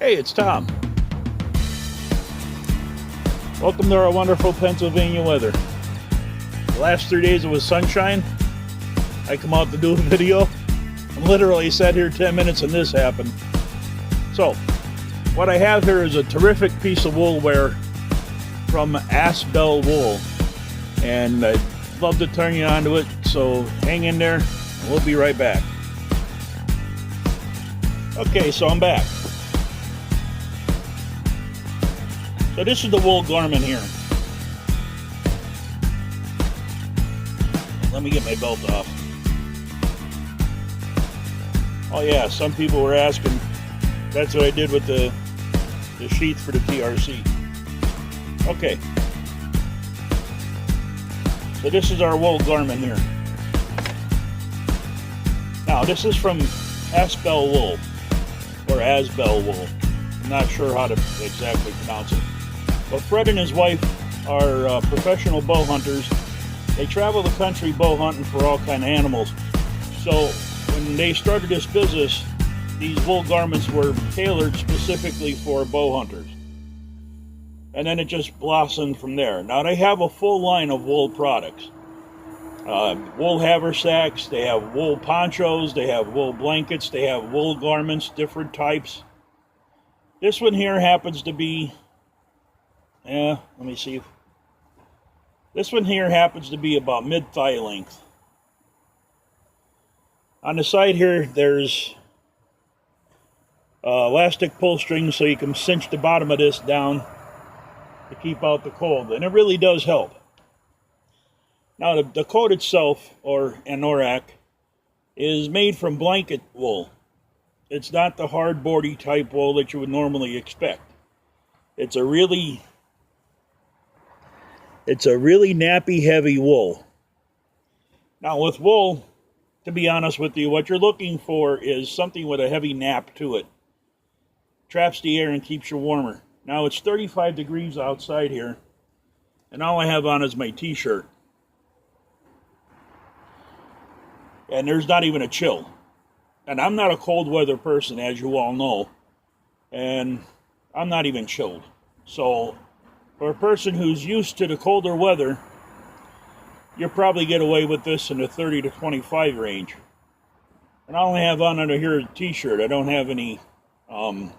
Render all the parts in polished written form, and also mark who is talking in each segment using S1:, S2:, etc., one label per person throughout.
S1: Hey, it's Tom. Welcome to our wonderful Pennsylvania weather. The last 3 days it was sunshine. I come out to do a video. I literally sat here 10 minutes and this happened. So, what I have here is a terrific piece of wool wear from Asbell wool. And I'd love to turn you onto it, so hang in there and we'll be right back. Okay, so I'm back. So this is the wool garment here. Let me get my belt off. Oh yeah, some people were asking. That's what I did with the sheath for the TRC. Okay. So this is our wool garment here. Now this is from Asbell wool, or Asbell wool. I'm not sure how to exactly pronounce it. But Fred and his wife are professional bow hunters. They travel the country bow hunting for all kind of animals. So when they started this business, these wool garments were tailored specifically for bow hunters. And then it just blossomed from there. Now they have a full line of wool products. Wool haversacks, they have wool ponchos, they have wool blankets, they have wool garments, different types. This one here happens to be, let me see. This one here happens to be about mid-thigh length. On the side here, there's elastic pull strings so you can cinch the bottom of this down to keep out the cold. And it really does help. Now, the coat itself, or Anorak, is made from blanket wool. It's not the hard boardy type wool that you would normally expect. It's a really nappy heavy wool. Now with wool, to be honest with you, what you're looking for is something with a heavy nap to it. Traps the air and keeps you warmer. Now it's 35 degrees outside here, and all I have on is my t-shirt. And there's not even a chill. And I'm not a cold weather person, as you all know. And I'm not even chilled. So for a person who's used to the colder weather, you'll probably get away with this in the 30 to 25 range. And I only have on under here a t-shirt. I don't have any long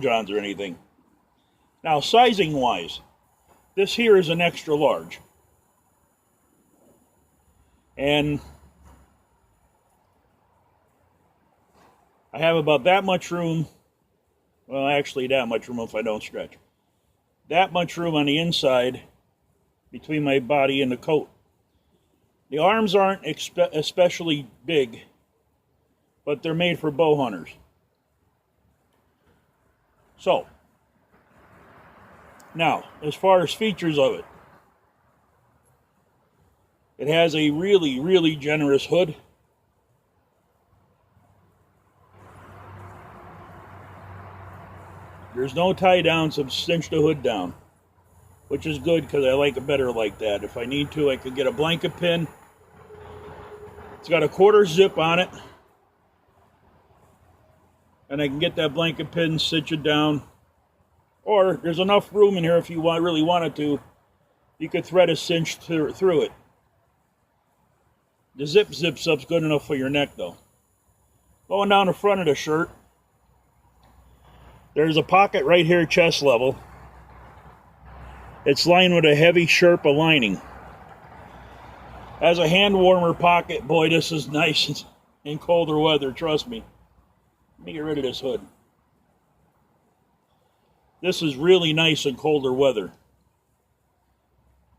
S1: johns or anything. Now, sizing wise, this here is an extra large. And I have about that much room. Well, actually that much room if I don't stretch. That much room on the inside between my body and the coat. The arms aren't especially big, but they're made for bow hunters. So, now, as far as features of it, it has a really, really generous hood. There's no tie down, so cinch the hood down, which is good because I like it better like that. If I need to, I could get a blanket pin. It's got a quarter zip on it, and I can get that blanket pin, cinch it down. Or there's enough room in here if you really wanted to, you could thread a cinch through it. The zip zips up's good enough for your neck though. Going down the front of the shirt, there's a pocket right here, chest level. It's lined with a heavy Sherpa lining. As a hand warmer pocket, boy, this is nice in colder weather, trust me. Let me get rid of this hood. This is really nice in colder weather.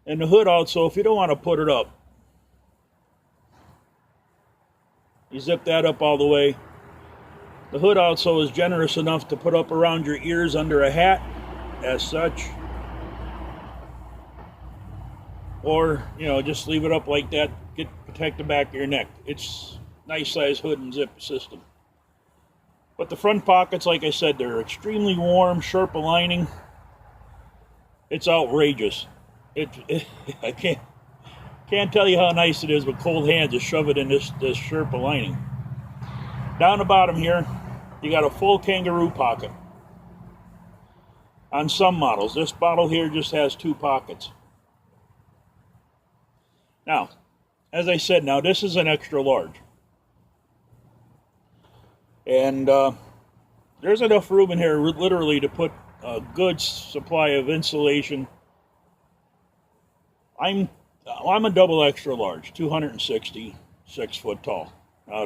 S1: And the hood also, if you don't want to put it up, you zip that up all the way. The hood also is generous enough to put up around your ears under a hat, as such. Or, just leave it up like that, protect the back of your neck. It's nice size hood and zip system. But the front pockets, like I said, they're extremely warm, Sherpa lining. It's outrageous. I can't tell you how nice it is with cold hands to shove it in this Sherpa lining. Down the bottom here, you got a full kangaroo pocket. On some models, this bottle here just has 2 pockets. Now, as I said, now this is an extra large. And there's enough room in here literally to put a good supply of insulation. I'm a double extra large, 260, 6 foot tall.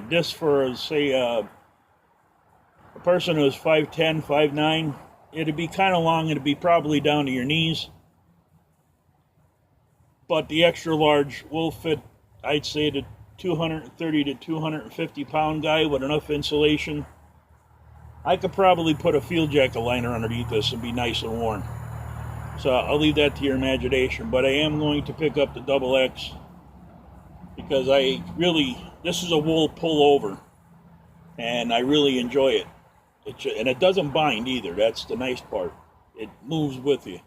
S1: This for, say, a person who's 5'10", 5'9", it'd be kind of long. It'd be probably down to your knees. But the extra large will fit, I'd say, the 230 to 250 pound guy with enough insulation. I could probably put a field jacket liner underneath this and be nice and warm. So I'll leave that to your imagination. But I am going to pick up the double X because this is a wool pullover, and I really enjoy it. And it doesn't bind either. That's the nice part. It moves with you.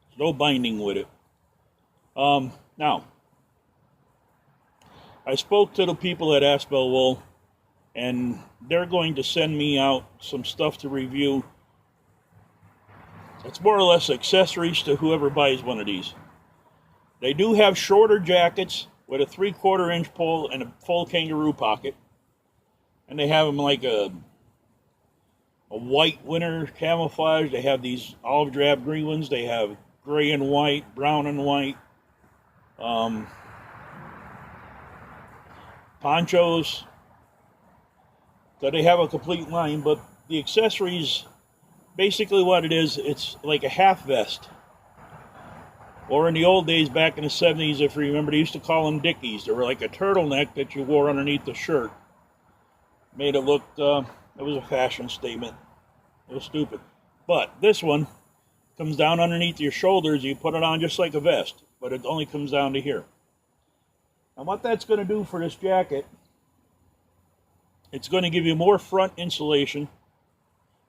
S1: There's no binding with it. Now, I spoke to the people at Asbell Wool, and they're going to send me out some stuff to review. It's more or less accessories to whoever buys one of these. They do have shorter jackets with a 3/4 inch pole and a full kangaroo pocket. And they have them like a white winter camouflage. They have these olive drab green ones. They have gray and white, brown and white. Ponchos. So they have a complete line, but the accessories, basically what it is, it's like a half vest. Or in the old days, back in the 70s, if you remember, they used to call them dickies. They were like a turtleneck that you wore underneath the shirt. Made it look, it was a fashion statement. It was stupid. But this one comes down underneath your shoulders. You put it on just like a vest, but it only comes down to here. And what that's going to do for this jacket, it's going to give you more front insulation.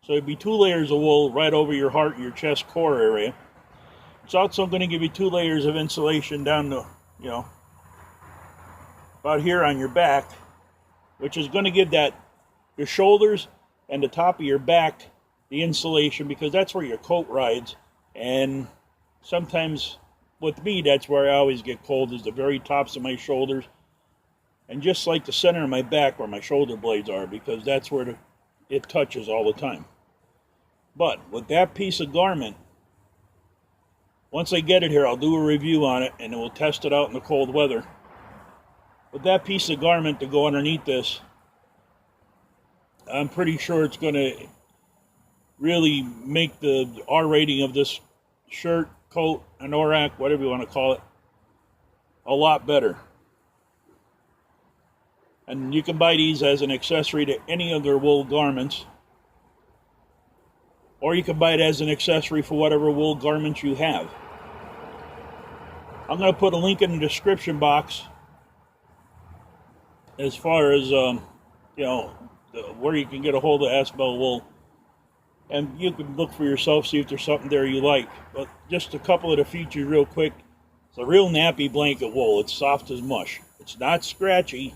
S1: So it'd be 2 layers of wool right over your heart, your chest, core area. It's also going to give you 2 layers of insulation down to, about here on your back, which is going to give your shoulders and the top of your back the insulation, because that's where your coat rides. And sometimes with me, that's where I always get cold, is the very tops of my shoulders, and just like the center of my back where my shoulder blades are, because that's where it touches all the time. But with that piece of garment, once I get it here, I'll do a review on it, and then we'll test it out in the cold weather. With that piece of garment to go underneath this, I'm pretty sure it's going to really make the R rating of this shirt, coat, Anorak, whatever you want to call it, a lot better. And you can buy these as an accessory to any of their wool garments, or you can buy it as an accessory for whatever wool garments you have. I'm going to put a link in the description box as far as where you can get a hold of Asbell Wool, and you can look for yourself, see if there's something there you like. But just a couple of the features real quick. It's a real nappy blanket wool. It's soft as mush. It's not scratchy,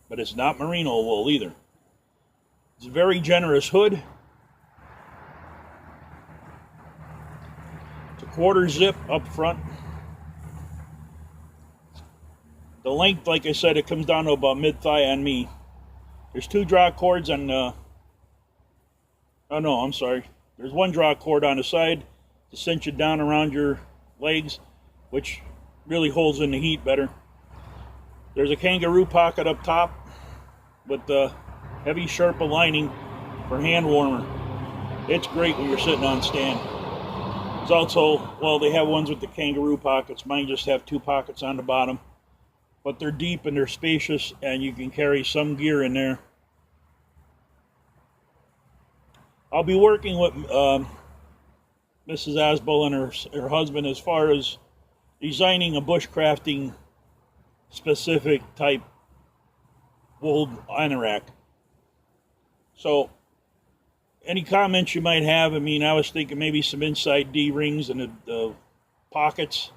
S1: but it's not merino wool either. It's a very generous hood. It's a 1/4 zip up front. The length, like I said, it comes down to about mid-thigh on me. There's 2 draw cords on There's 1 draw cord on the side to cinch it down around your legs, which really holds in the heat better. There's a kangaroo pocket up top with the heavy Sherpa lining for hand warmer. It's great when you're sitting on stand. There's also, they have ones with the kangaroo pockets. Mine just have 2 pockets on the bottom. But they're deep and they're spacious, and you can carry some gear in there. I'll be working with Mrs. Asbell and her husband as far as designing a bushcrafting specific type wool anorak. So any comments you might have, I was thinking maybe some inside D-rings and the pockets,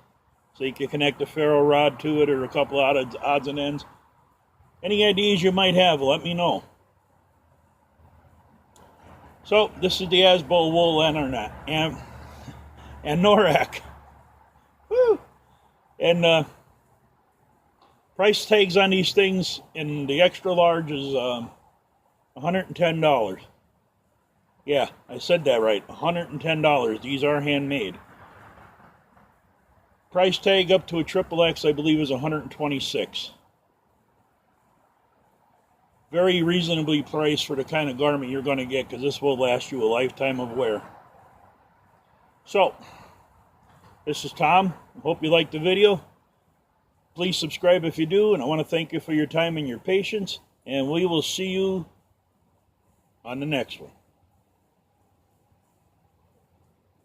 S1: so you can connect a ferro rod to it, or a couple of odds and ends. Any ideas you might have, let me know. So this is the Asbell wool and Anorak. Woo! And price tags on these things in the extra large is $110. Yeah, I said that right. $110. These are handmade. Price tag up to a XXX, I believe, is $126. Very reasonably priced for the kind of garment you're going to get, because this will last you a lifetime of wear. So, this is Tom. Hope you liked the video. Please subscribe if you do, and I want to thank you for your time and your patience, and we will see you on the next one.